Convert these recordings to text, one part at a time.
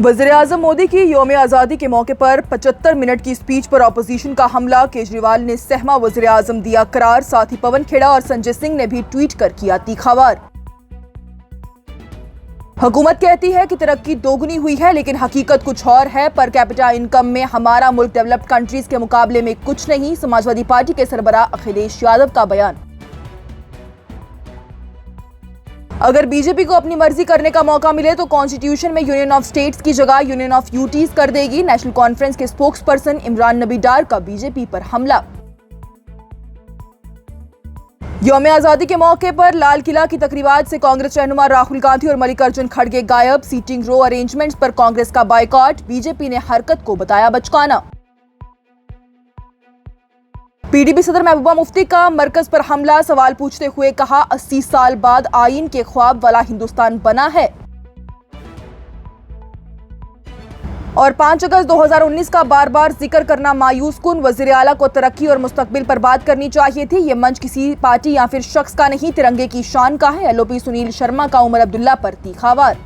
वज़ीर-ए-आज़म मोदी की यौम आज़ादी के मौके पर 75 मिनट की स्पीच पर ऑपोजिशन का हमला। केजरीवाल ने सहमा वज़ीर-ए-आज़म दिया करार। साथ ही पवन खेड़ा और संजय सिंह ने भी ट्वीट कर किया तीखावार। हुकूमत कहती है कि तरक्की दोगुनी हुई है, लेकिन हकीकत कुछ और है। पर कैपिटा इनकम में हमारा मुल्क डेवलप्ड कंट्रीज के मुकाबले में कुछ नहीं। समाजवादी पार्टी के सरबराह अखिलेश यादव का बयान। अगर बीजेपी को अपनी मर्जी करने का मौका मिले तो कॉन्स्टिट्यूशन में यूनियन ऑफ स्टेट्स की जगह यूनियन ऑफ यूटीज कर देगी। नेशनल कॉन्फ्रेंस के स्पोक्स पर्सन इमरान नबी डार का बीजेपी पर हमला। यौम आजादी के मौके पर लाल किला की तकरीबात से कांग्रेस रहनुमा राहुल गांधी और मल्लिकार्जुन खड़गे गायब। सीटिंग रो अरेंजमेंट्स पर कांग्रेस का बायकॉट। बीजेपी ने हरकत को बताया बचकाना। पीडीपी सदर महबूबा मुफ्ती का मरकज पर हमला। सवाल पूछते हुए कहा, 80 साल बाद आईन के ख्वाब वाला हिंदुस्तान बना है। और 5 अगस्त 2019 का बार बार जिक्र करना मायूस कुन। वजीर आला को तरक्की और मुस्तकबिल पर बात करनी चाहिए थी। ये मंच किसी पार्टी या फिर शख्स का नहीं, तिरंगे की शान का है। एलओपी सुनील शर्मा का उमर अब्दुल्ला पर तीखावार।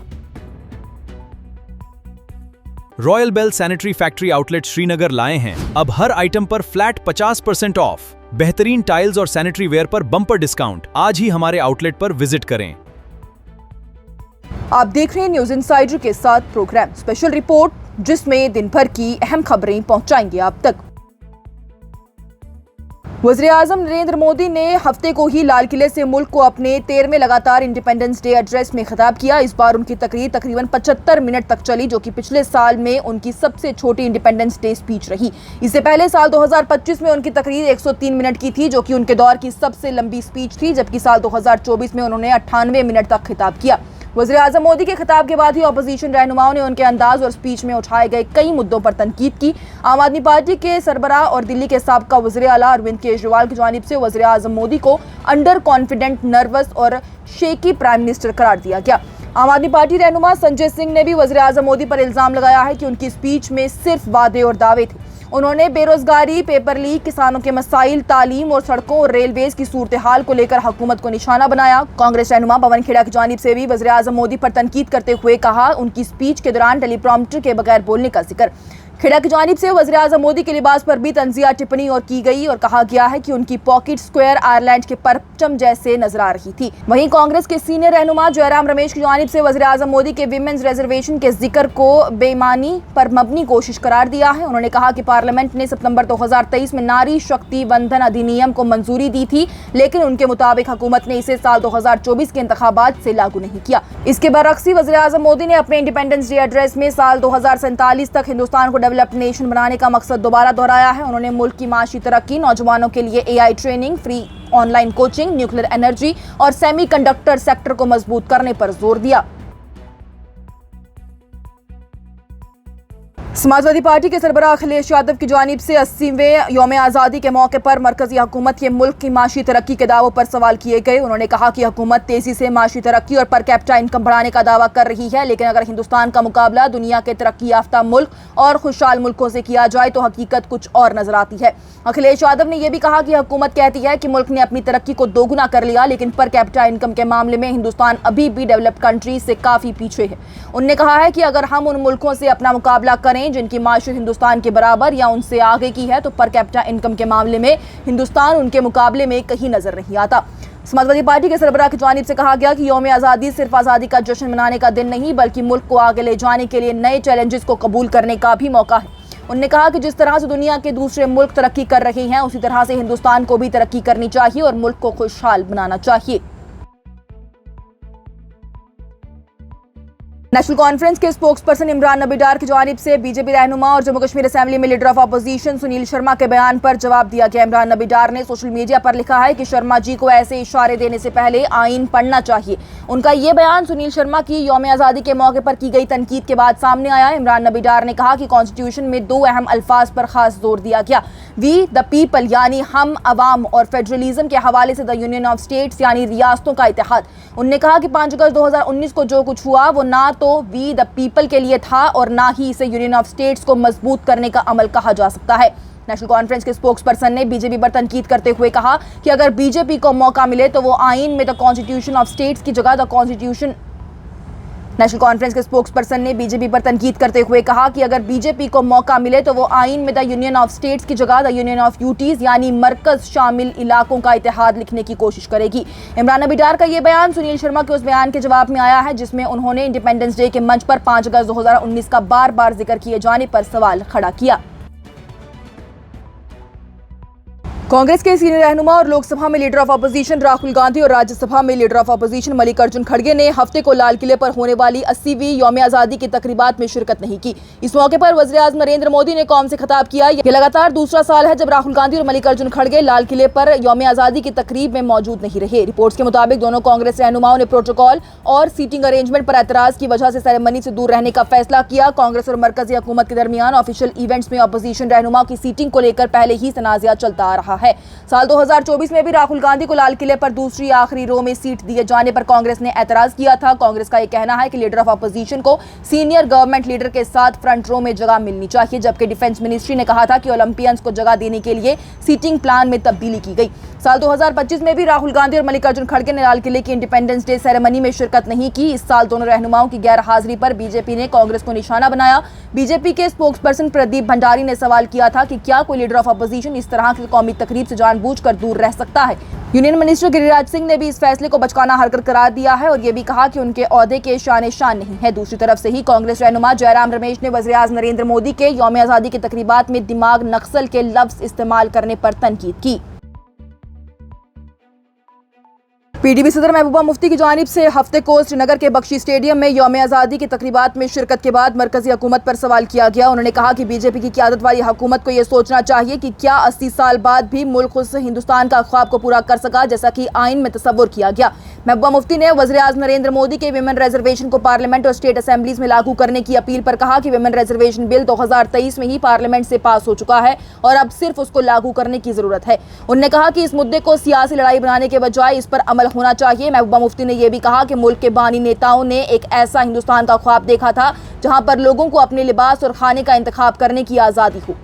Royal Bell sanitary factory outlet Srinagar लाए हैं अब हर आइटम पर फ्लैट 50% ऑफ। बेहतरीन टाइल्स और सैनिटरी वेयर पर बम्पर डिस्काउंट। आज ही हमारे आउटलेट पर विजिट करें। आप देख रहे हैं न्यूज इनसाइडर के साथ प्रोग्राम स्पेशल रिपोर्ट, जिसमें दिन भर की अहम खबरें पहुंचाएंगे आप तक। वज़ीर-ए-आज़म नरेंद्र मोदी ने हफ्ते को ही लाल किले से मुल्क को अपने 13वें लगातार इंडिपेंडेंस डे एड्रेस में खिताब किया। इस बार उनकी तकरीर तकरीबन 75 मिनट तक चली, जो कि पिछले साल में उनकी सबसे छोटी इंडिपेंडेंस डे स्पीच रही। इससे पहले साल 2025 में उनकी तकरीर 103 मिनट की थी, जो कि उनके दौर की सबसे लंबी स्पीच थी, जबकि साल 2024 में उन्होंने 98 मिनट तक खिताब किया। वज़ीर-ए-आज़म मोदी के खिताब के बाद ही ऑपोजिशन रहनुमाओं ने उनके अंदाज और स्पीच में उठाए गए कई मुद्दों पर तनकीद की। आम आदमी पार्टी के सरबराह और दिल्ली के साबका वज़ीर आला अरविंद केजरीवाल की जानिब से वज़ीर-ए-आज़म मोदी को अंडर कॉन्फिडेंट, नर्वस और शेकी प्राइम मिनिस्टर करार दिया गया। आम आदमी पार्टी रहनुमा संजय सिंह ने भी वज़ीर-ए-आज़म मोदी पर इल्जाम लगाया है कि उनकी स्पीच में सिर्फ वादे और दावे थे। उन्होंने बेरोजगारी, पेपर लीक, किसानों के मसाइल, तालीम और सड़कों और रेलवेज की सूरत हाल को लेकर हुकूमत को निशाना बनाया। कांग्रेस रहनुमा पवन खेड़ा की जानिब से भी वज़ीर-ए-आज़म मोदी पर तनकीद करते हुए कहा, उनकी स्पीच के दौरान टेलीप्रॉम्प्टर के बगैर बोलने का जिक्र। खेड़ा की जानिब से वज़ीर-ए-आज़म मोदी के लिबास पर भी तंजिया टिप्पणी और की गई और कहा गया है कि उनकी पॉकेट स्क्वायर आयरलैंड के परचम जैसे नजर आ रही थी। वहीं कांग्रेस के सीनियर रहनुमा जयराम रमेश की जानिब से वज़ीर-ए-आज़म मोदी के विमेंस रिजर्वेशन के जिक्र को बेईमानी पर मबनी कोशिश करार दिया है। उन्होंने कहा कि पार्लियामेंट ने सितंबर 2023 में नारी शक्ति वंदन अधिनियम को मंजूरी दी थी, लेकिन उनके मुताबिक हुकूमत ने इसे साल 2024 के इंतखाबात से लागू नहीं किया। इसके बरअक्स वज़ीर-ए-आज़म मोदी ने अपने इंडिपेंडेंस डे एड्रेस में साल 2047 तक हिंदुस्तान को डेवलप्ड नेशन बनाने का मकसद दोबारा दोहराया है। उन्होंने मुल्क की माशी तरक्की, नौजवानों के लिए AI training, free online coaching, nuclear energy और सेमीकंडक्टर सेक्टर को मजबूत करने पर जोर दिया। समाजवादी पार्टी के सरबराह अखिलेश यादव की जानिब से 80वें यौम आज़ादी के मौके पर मरकजी हुकूमत के मुल्क की माशी तरक्की के दावों पर सवाल किए गए। उन्होंने कहा कि हुकूमत तेजी से माशी तरक्की और पर कैपिटा इनकम बढ़ाने का दावा कर रही है, लेकिन अगर हिंदुस्तान का मुकाबला दुनिया के तरक्की याफ्ता मुल्क और खुशहाल मुल्कों से किया जाए तो हकीकत कुछ और नजर आती है। अखिलेश यादव ने यह भी कहा कि हुकूमत कहती है कि मुल्क ने अपनी तरक्की को दोगुना कर लिया, लेकिन पर कैपिटा इनकम के मामले में हिंदुस्तान अभी भी डेवलप्ड कंट्रीज से काफी पीछे है। उन्होंने कहा है कि अगर हम उन मुल्कों से अपना मुकाबला करें जिनकी माशरत हिंदुस्तान के बराबर या उनसे आगे की है, तो पर कैपिटा इनकम के मामले में हिंदुस्तान उनके मुकाबले में कहीं नजर नहीं आता। समाजवादी पार्टी के सरबराह की जानिब से कहा गया कि यौम आज़ादी सिर्फ आज़ादी का जश्न मनाने का दिन नहीं, बल्कि मुल्क को आगे ले जाने के लिए नए चैलेंजेस को कबूल करने का भी मौका है। उन्होंने कहा कि जिस तरह से दुनिया के दूसरे मुल्क तरक्की कर रहे हैं, उसी तरह से हिंदुस्तान को भी तरक्की करनी चाहिए और मुल्क को खुशहाल बनाना चाहिए। नेशनल कॉन्फ्रेंस के स्पोक्स पर्सन इमरान नबी डार की जानिब से बीजेपी रहनुमा और जम्मू कश्मीर असेंबली में leader of opposition Sunil Sharma के बयान पर जवाब दिया गया। इमरान नबी डार ने सोशल मीडिया पर लिखा है कि शर्मा जी को ऐसे इशारे देने से पहले आईन पढ़ना चाहिए। उनका ये बयान सुनील शर्मा की यौम आज़ादी के मौके पर की गई तनकीद के बाद सामने आया। इमरान नबी डार ने कहा कि कॉन्स्टिट्यूशन में 2 अहम अल्फाज पर खास जोर दिया गया, वी द पीपल यानी हम अवाम, और फेडरलिज्म के हवाले से द यूनियन ऑफ स्टेट्स यानी रियासतों का इत्तेहाद। उन्होंने कहा कि 5 अगस्त 2019 को जो कुछ हुआ वो ना तो वी द पीपल के लिए था और ना ही इसे यूनियन ऑफ स्टेट्स को मजबूत करने का अमल कहा जा सकता है। नेशनल कॉन्फ्रेंस के स्पोक्स पर्सन ने बीजेपी पर तनकीद करते हुए कहा कि अगर बीजेपी को मौका मिले तो वो आईन में द कॉन्स्टिट्यूशन ऑफ स्टेट्स की जगह द कॉन्स्टिट्यूशन नेशनल कॉन्फ्रेंस के स्पोक्सपर्सन ने बीजेपी पर तनकीद करते हुए कहा कि अगर बीजेपी को मौका मिले तो वो आईन में द यूनियन ऑफ स्टेट्स की जगह द यूनियन ऑफ यूटीज यानी मरकज शामिल इलाकों का इतिहाद लिखने की कोशिश करेगी। इमरान बिडार का ये बयान सुनील शर्मा के उस बयान के जवाब में आया है जिसमें उन्होंने इंडिपेंडेंस डे के मंच पर 5 अगस्त 2019 का बार बार जिक्र किए जाने पर सवाल खड़ा किया। कांग्रेस के सीनियर रहनुमा और लोकसभा में leader of opposition Rahul Gandhi और राज्यसभा में लीडर ऑफ अपोजिशन मल्लिकार्जुन खड़गे ने हफ्ते को लाल किले पर होने वाली 80वीं यौम आजादी की तकरीबात में शिरकत नहीं की। इस मौके पर वज़ीर-ए-आज़म नरेंद्र मोदी ने कौम से खिताब किया। ये लगातार दूसरा साल है जब राहुल गांधी और मल्लिकार्जुन खड़गे लाल किले पर यौम आजादी की तकरीब में मौजूद नहीं रहे। रिपोर्ट्स के मुताबिक दोनों कांग्रेस रहनुमाओं ने प्रोटोकॉल और सीटिंग अरेंजमेंट पर एतराज की वजह से सेरेमनी से दूर रहने का फैसला किया। कांग्रेस और मरकजी हुकूमत के दरमियान ऑफिशियल इवेंट्स में अपोजिशन रहनुमाओं की सीटिंग को लेकर पहले ही तनाज़ा चलता आ रहा है। साल 2024 में भी राहुल गांधी को लाल किले पर दूसरी आखिरी रो में सीट दिए जाने पर कांग्रेस ने एतराज किया था। कांग्रेस का यह कहना है कि लीडर ऑफ अपोजिशन को सीनियर गवर्नमेंट लीडर के साथ फ्रंट रो में जगह मिलनी चाहिए, जबकि डिफेंस मिनिस्ट्री ने कहा था कि ओलंपियंस को जगह देने के लिए सीटिंग प्लान में तब्दीली की गई। साल 2025 में भी राहुल गांधी और मल्लिकार्जुन खड़गे ने लाल किले की इंडिपेंडेंस डे सेरेमनी में शिरकत नहीं की। इस साल दोनों रहनुमाओं की गैर हाजिरी पर बीजेपी ने कांग्रेस को निशाना बनाया। बीजेपी के स्पोक्सपर्सन प्रदीप भंडारी ने सवाल किया था कि क्या कोई लीडर ऑफ अपोजिशन इस तरह की कौमी तकरीब से जानबूझकर दूर रह सकता है। यूनियन मिनिस्टर गिरिराज सिंह ने भी इस फैसले को बचकाना हरकत करार दिया है और ये भी कहा कि उनके ओहदे के शान नहीं है। दूसरी तरफ से ही कांग्रेस रहनुमा जयराम रमेश ने वज़ीर-ए-आज़म नरेंद्र मोदी के यौम आजादी की तकरीबात में दिमाग नक्सल के लफ्ज इस्तेमाल करने पर तनकीद की। पीडीपी सदर महबूबा मुफ्ती की जानिब से हफ्ते को श्रीनगर के बख्शी स्टेडियम में यौम आज़ादी की तकरीबात में शिरकत के बाद मरकजी हुकूमत पर सवाल किया गया। उन्होंने कहा कि बीजेपी की क़यादत वाली हुकूमत को यह सोचना चाहिए कि क्या 80 साल बाद भी मुल्क उस हिंदुस्तान का ख्वाब को पूरा कर सका जैसा कि आइन में तस्वुर किया गया। महबूबा मुफ्ती ने वज़ीर-ए-आज़म नरेंद्र मोदी के विमेन रिजर्वेशन को पार्लियामेंट और स्टेट असेंबलीज में लागू करने की अपील पर कहा कि विमेन रिजर्वेशन बिल 2023 में ही पार्लियामेंट से पास हो चुका है और अब सिर्फ उसको लागू करने की जरूरत है। उन्होंने कहा कि इस मुद्दे को सियासी लड़ाई बनाने के बजाय इस पर अमल होना चाहिए। महबूबा मुफ्ती ने यह भी कहा कि मुल्क के बानी नेताओं ने एक ऐसा हिंदुस्तान का ख्वाब देखा था जहां पर लोगों को अपने लिबास और खाने का इंतखाब करने की आजादी हो।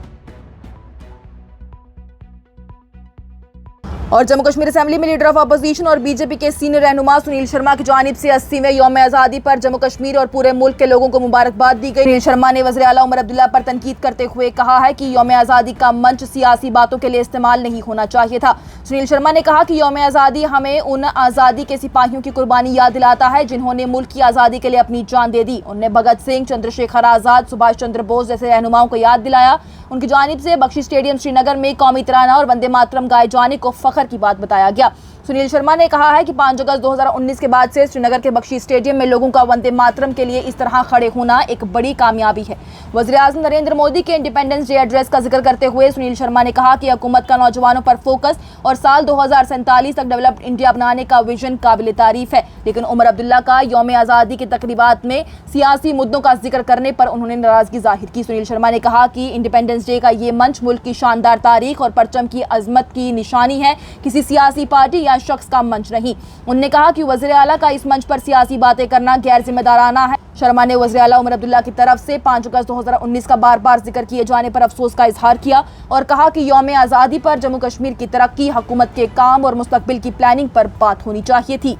और जम्मू कश्मीर असेंबली में लीडर ऑफ अपोजिशन और बीजेपी के सीनियर रहनुमा सुनील शर्मा की जानिब से 80वें यौम आज़ादी पर जम्मू कश्मीर और पूरे मुल्क के लोगों को मुबारकबाद दी गई। सुनील शर्मा ने वज़ीर आला उमर अब्दुल्ला पर तनकीद करते हुए कहा है कि यौम आज़ादी का मंच सियासी बातों के लिए इस्तेमाल नहीं होना चाहिए था। सुनील शर्मा ने कहा कि यौम आज़ादी हमें उन आज़ादी के सिपाहियों की कुर्बानी याद दिलाता है जिन्होंने मुल्क की आज़ादी के लिए अपनी जान दे दी। उन्होंने भगत सिंह, चंद्रशेखर आज़ाद, सुभाष चंद्र बोस जैसे रहनुमाओं को याद दिलाया। उनकी जानिब से बख्शी स्टेडियम श्रीनगर में कौमी तराना और वंदे मातरम गाए जाने को फख्र की बात बताया गया। सुनील शर्मा ने कहा है कि 5 अगस्त 2019 के बाद से श्रीनगर के बख्शी स्टेडियम में लोगों का वंदे मातरम के लिए इस तरह खड़े होना एक बड़ी कामयाबी है। वज़ीर-ए-आज़म नरेंद्र मोदी के इंडिपेंडेंस डे एड्रेस का जिक्र करते हुए सुनील शर्मा ने कहा कि हुकूमत का नौजवानों पर फोकस और साल 2047 तक डेवलप्ड इंडिया बनाने का विजन काबिल तारीफ है। लेकिन उमर अब्दुल्ला का यौम आज़ादी की तकरीबात में सियासी मुद्दों का जिक्र करने पर उन्होंने नाराजगी जाहिर की। सुनील शर्मा ने कहा कि इंडिपेंडेंस डे का ये मंच मुल्क की शानदार तारीख और परचम की अजमत की निशानी है, किसी सियासी पार्टी या शख्स का मंच नहीं। उन्होंने कहा कि वज़ीर आला का इस मंच पर सियासी बातें करना गैर जिम्मेदाराना है। शर्मा ने वज़ीर आला उमर अब्दुल्ला की तरफ से 5 अगस्त 2019 का बार बार जिक्र किए जाने पर अफसोस का इजहार किया और कहा कि यौम आज़ादी पर जम्मू कश्मीर की तरक्की, हुकूमत के काम और मुस्तकबिल की प्लानिंग पर बात होनी चाहिए थी।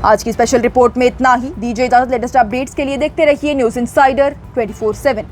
आज की स्पेशल रिपोर्ट में इतना ही। दीजिए इजाजत। लेटेस्ट अपडेट्स के लिए देखते रहिए न्यूज़ इंसाइडर 24/7।